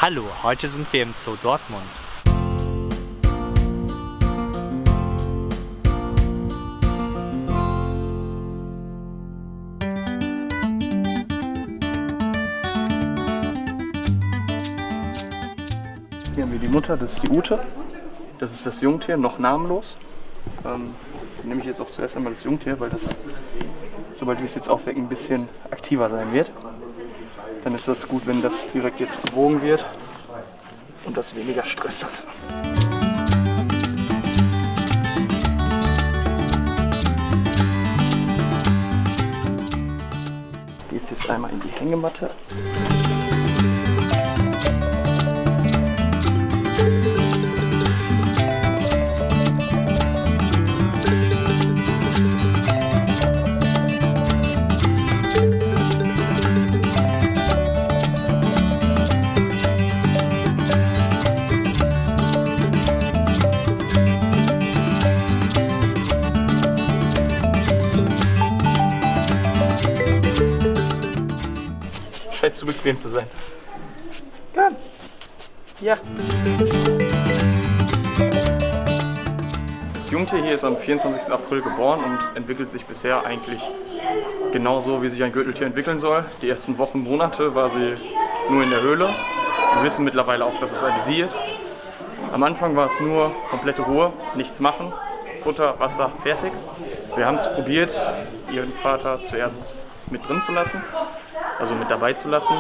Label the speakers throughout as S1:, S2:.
S1: Hallo, heute sind wir im Zoo Dortmund.
S2: Hier haben wir die Mutter, das ist die Ute. Das ist das Jungtier, noch namenlos. Die nehme ich jetzt auch zuerst einmal das Jungtier, weil das, sobald wir es jetzt aufwecken, ein bisschen aktiver sein wird. Dann ist das gut, wenn das direkt jetzt gewogen wird und das weniger Stress hat. Geht jetzt einmal in die Hängematte. Scheint zu bequem zu sein. Komm. Ja. Das Jungtier hier ist am 24. April geboren und entwickelt sich bisher eigentlich genauso, wie sich ein Gürteltier entwickeln soll. Die ersten Wochen, Monate war sie nur in der Höhle. Wir wissen mittlerweile auch, dass es eine Sie ist. Am Anfang war es nur komplette Ruhe, nichts machen, Futter, Wasser, fertig. Wir haben es probiert, ihren Vater zuerst mit drin zu lassen, also mit dabei zu lassen,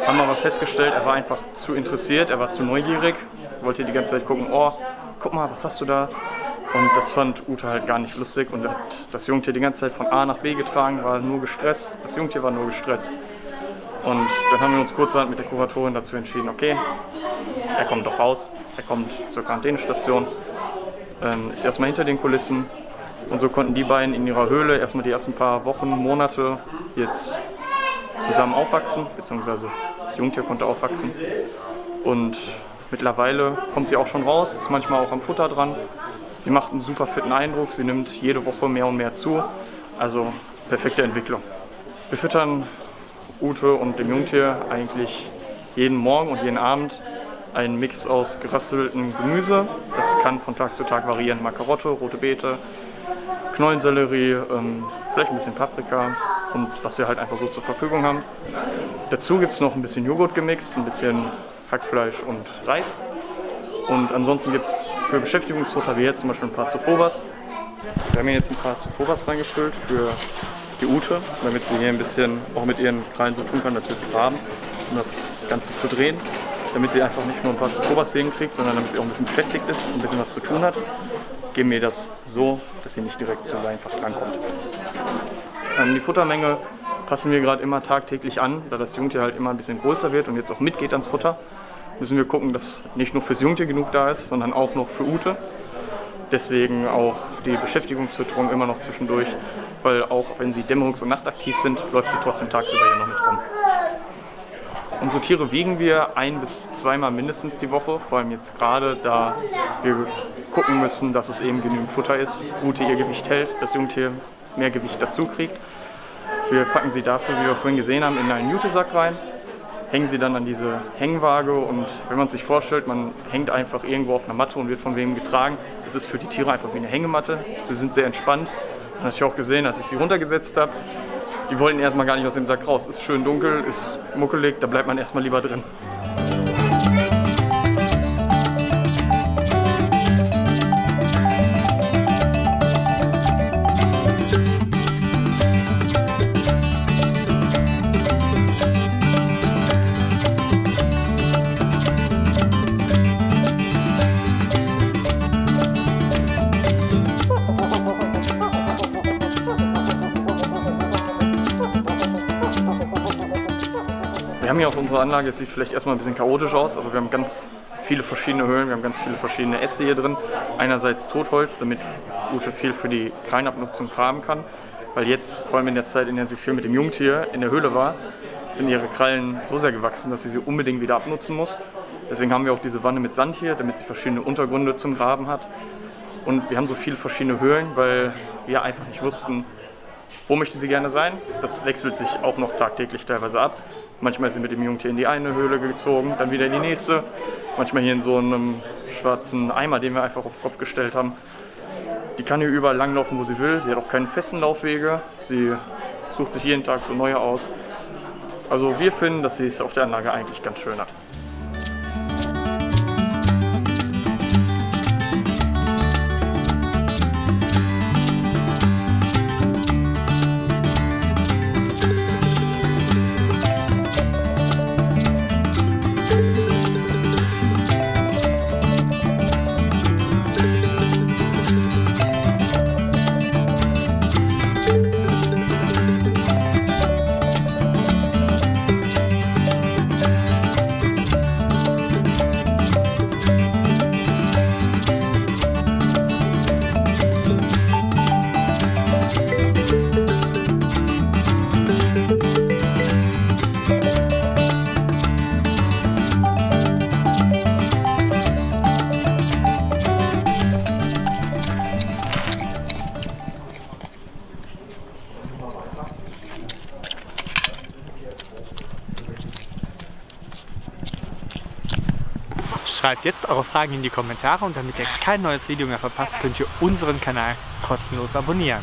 S2: haben aber festgestellt, er war einfach zu interessiert, er war zu neugierig, wollte die ganze Zeit gucken, oh, guck mal, was hast du da? Und das fand Ute halt gar nicht lustig und hat das Jungtier die ganze Zeit von A nach B getragen, war nur gestresst, das Jungtier war nur gestresst. Und dann haben wir uns kurzerhand mit der Kuratorin dazu entschieden, okay, er kommt doch raus, er kommt zur Quarantänestation, ist erstmal hinter den Kulissen und so konnten die beiden in ihrer Höhle erstmal die ersten paar Wochen, Monate jetzt zusammen aufwachsen, beziehungsweise das Jungtier konnte aufwachsen und mittlerweile kommt sie auch schon raus, ist manchmal auch am Futter dran. Sie macht einen super fitten Eindruck, sie nimmt jede Woche mehr und mehr zu, also perfekte Entwicklung. Wir füttern Ute und dem Jungtier eigentlich jeden Morgen und jeden Abend einen Mix aus gerösteten Gemüse, das kann von Tag zu Tag variieren, mal Karotte, rote Beete, Knollensellerie, vielleicht ein bisschen Paprika und was wir halt einfach so zur Verfügung haben. Dazu gibt es noch ein bisschen Joghurt gemixt, ein bisschen Hackfleisch und Reis. Und ansonsten gibt es für Beschäftigungsfutter wie jetzt zum Beispiel ein paar Zofobas. Wir haben hier jetzt ein paar Zofobas reingefüllt für die Ute, damit sie hier ein bisschen auch mit ihren Krallen so tun kann, als würde sie graben, um das Ganze zu drehen. Damit sie einfach nicht nur ein paar Zofobas hinkriegt, sondern damit sie auch ein bisschen beschäftigt ist und ein bisschen was zu tun hat. Geben wir das so, dass sie nicht direkt zu einfach drankommt. Die Futtermenge passen wir gerade immer tagtäglich an, da das Jungtier halt immer ein bisschen größer wird und jetzt auch mitgeht ans Futter. Müssen wir gucken, dass nicht nur fürs Jungtier genug da ist, sondern auch noch für Ute. Deswegen auch die Beschäftigungsfütterung immer noch zwischendurch, weil auch wenn sie dämmerungs- und nachtaktiv sind, läuft sie trotzdem tagsüber hier noch mit rum. Unsere Tiere wiegen wir 1- bis 2-mal mindestens die Woche, vor allem jetzt gerade, da wir gucken müssen, dass es eben genügend Futter ist, Ute ihr Gewicht hält, das Jungtier mehr Gewicht dazu kriegt. Wir packen sie dafür, wie wir vorhin gesehen haben, in einen Jutesack rein, hängen sie dann an diese Hängwaage und wenn man sich vorstellt, man hängt einfach irgendwo auf einer Matte und wird von wem getragen, das ist für die Tiere einfach wie eine Hängematte. Wir sind sehr entspannt. Das habe ich auch gesehen, als ich sie runtergesetzt habe. Die wollten erstmal gar nicht aus dem Sack raus. Ist schön dunkel, ist muckelig, da bleibt man erstmal lieber drin. Wir haben hier auf unserer Anlage, es sieht vielleicht erstmal ein bisschen chaotisch aus, aber wir haben ganz viele verschiedene Höhlen, wir haben ganz viele verschiedene Äste hier drin. Einerseits Totholz, damit Ute viel für die Krallenabnutzung graben kann, weil jetzt, vor allem in der Zeit, in der sie viel mit dem Jungtier in der Höhle war, sind ihre Krallen so sehr gewachsen, dass sie unbedingt wieder abnutzen muss. Deswegen haben wir auch diese Wanne mit Sand hier, damit sie verschiedene Untergründe zum Graben hat. Und wir haben so viele verschiedene Höhlen, weil wir einfach nicht wussten, wo möchte sie gerne sein. Das wechselt sich auch noch tagtäglich teilweise ab. Manchmal ist sie mit dem Jungtier in die eine Höhle gezogen, dann wieder in die nächste. Manchmal hier in so einem schwarzen Eimer, den wir einfach auf den Kopf gestellt haben. Die kann hier überall langlaufen, wo sie will. Sie hat auch keine festen Laufwege. Sie sucht sich jeden Tag so neue aus. Also wir finden, dass sie es auf der Anlage eigentlich ganz schön hat.
S1: Schreibt jetzt eure Fragen in die Kommentare und damit ihr kein neues Video mehr verpasst, könnt ihr unseren Kanal kostenlos abonnieren.